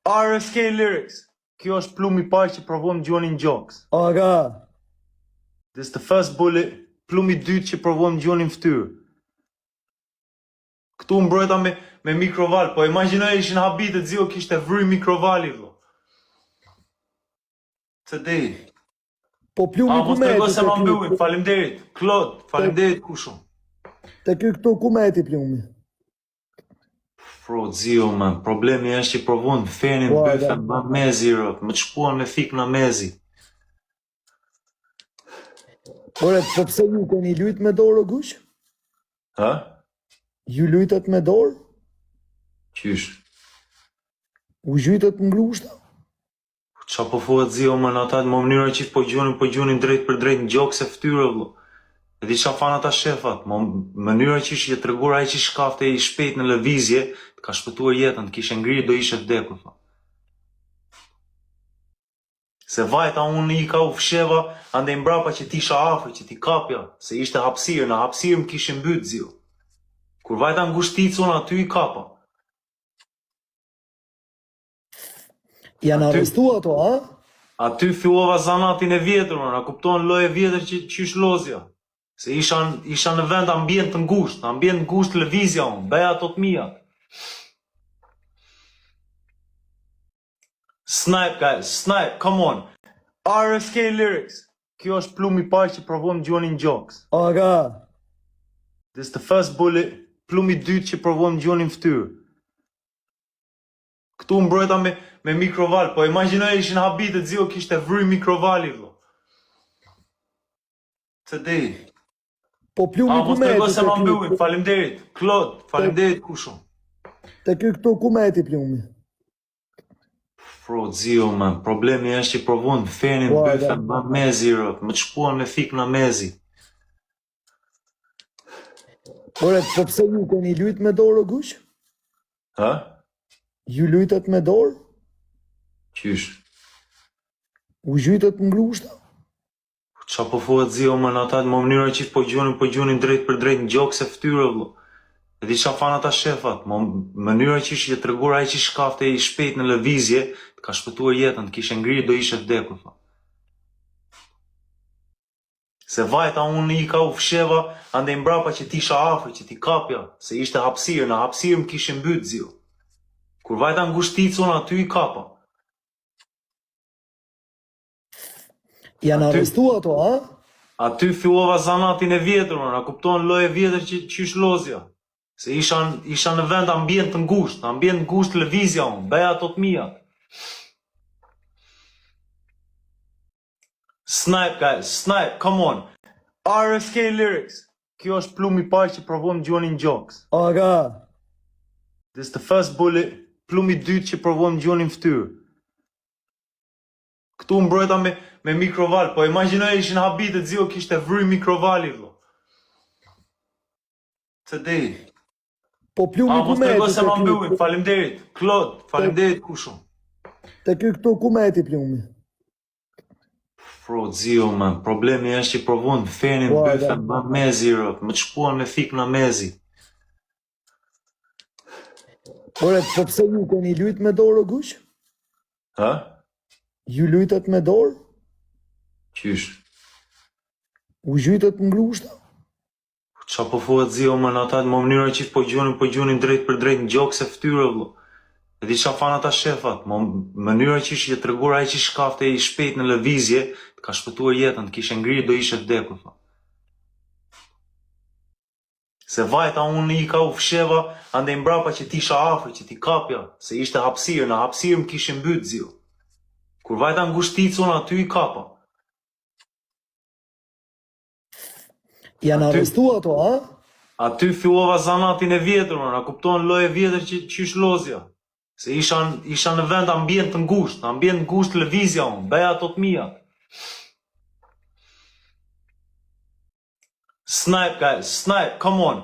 RSK Lyrics. Kjo është plumi i parë që provojmë dëgjonin Gjoks. Aga. This is the first bullet. Plumi i dytë që provojmë dëgjonin Fytyrë. Këtu mbrojta me mikroval, po imagjinoj ishin habitet zio kishte vry mikrovali vëlla. Se dej. Po plumi ku mos meti? tregoj se ma mbyllim. Faleminderit. Klod, faleminderit kushum. Te ky këtu ku meti plumi? Fro, zio, man, problemi është që provojnë fenin bëfen ma mezi, rët, më të shpuan me fik në mezi. Ore, po pse ju keni lujt me dorë o gush? Ha? Ju lujtet me dorë? Qysh? U gjytet ngrushta? Qa po fuat zio, man, ata më mënyra që po gjunin drejt për drejt në gjokë se Fytyrë, vëllo. E di qa fan ata shefat, mënyra që ishte treguar ai që shkafte i shpejt në lëvizje, ka shpëtuar jetën, kishe ngrirë do ishe vdekur, tha. Se vajta unë i ka u fsheva, ande mbrapa që ti isha afër, që ti kapja, se ishte hapësirë, në hapësirë më kishe mbyt zio. Kur vajta ngushticë unë aty i kapa. Janë arrestu ato, a? Aty fillova zanatin e vjetër, a kupton loj e vjetër që ish lozja. Se isha në vend ambient të ngusht lëvizja unë, beja ato të mija. Snipe, guys, snipe, come on. RSK Lyrics. Kjo është plumi i parë që provojmë dëgjonin Gjoks. Aga. This is the first bullet. Plumi i dytë që provojmë dëgjonin Fytyrë. Këtu mbrojta me mikroval, po imagjinoj ishin habitet zio kishte vry mikrovali vëlla. Se dej. Po plumi ku mos tregoj meti? se ma mbyllim. Faleminderit. Klod, faleminderit kushum. Te ky këtu ku meti plumi? Fro, zio, man, problemi është që provojnë fenin bëfen ma mezi, rët, më të shpuan me fik në mezi. Ore, po pse ju keni lujt me dorë o gush? Ha? Ju lujtet me dorë? Qysh? U gjytet ngrushta? Qa po fuat zio, man, ata më mënyra që po gjunin drejt për drejt në gjokë se Fytyrë, vëllo. E di qa fan ata shefat, mënyra që ishte treguar ai që shkafte i shpejt në lëvizje, ka shpëtuar jetën, kishe ngrirë do ishe vdekur, tha. Se vajta unë i ka u fsheva, ande mbrapa që ti isha afër, që ti kapja, se ishte hapësirë, në hapësirë më kishe mbyt zio. Kur vajta ngushticë unë aty i kapa. Janë arrestu ato, a? Aty fillova zanatin e vjetër, a kupton loj e vjetër që ish lozja. Se isha në vend ambient të ngusht lëvizja unë, beja ato të mija. Snipe, guys, snipe, come on. RSK Lyrics. Kjo është plumi i parë që provojmë dëgjonin Gjoks. Aga. This is the first bullet. Plumi i dytë që provojmë dëgjonin Fytyrë. Këtu mbrojta me mikroval, po imagjinoj ishin habitet zio kishte vry mikrovali vëlla. Se dej. Po plumi ku mos meti? tregoj se ma mbyllim. Faleminderit. Klod, faleminderit kushum. Te ky këtu ku meti plumi? Fro, zio, man, problemi është që provojnë fenin bëfen ma mezi, rët, më të shpuan me fik në mezi. Ore, po pse ju keni lujt me dorë o gush? Ha? Ju lujtet me dorë? Qysh? U gjytet ngrushta? Qa po fuat zio, man, ata më mënyra që po gjunin drejt për drejt në gjokë se Fytyrë, vëllo. E di qa fan ata shefat, mënyra që ishte treguar ai që shkafte i shpejt në lëvizje, ka shpëtuar jetën, kishe ngrirë do ishe vdekur, tha. Se vajta unë i ka u fsheva, ande mbrapa që ti isha afër, që ti kapja, se ishte hapësirë, në hapësirë më kishe mbyt zio. Kur vajta ngushticë unë aty i kapa. Janë arrestu ato, a? Aty fillova zanatin e vjetër, a kupton loj e vjetër që ish lozja. Se isha në vend ambient të ngusht lëvizja unë, beja ato të mija. Snipe, guys, snipe, come on.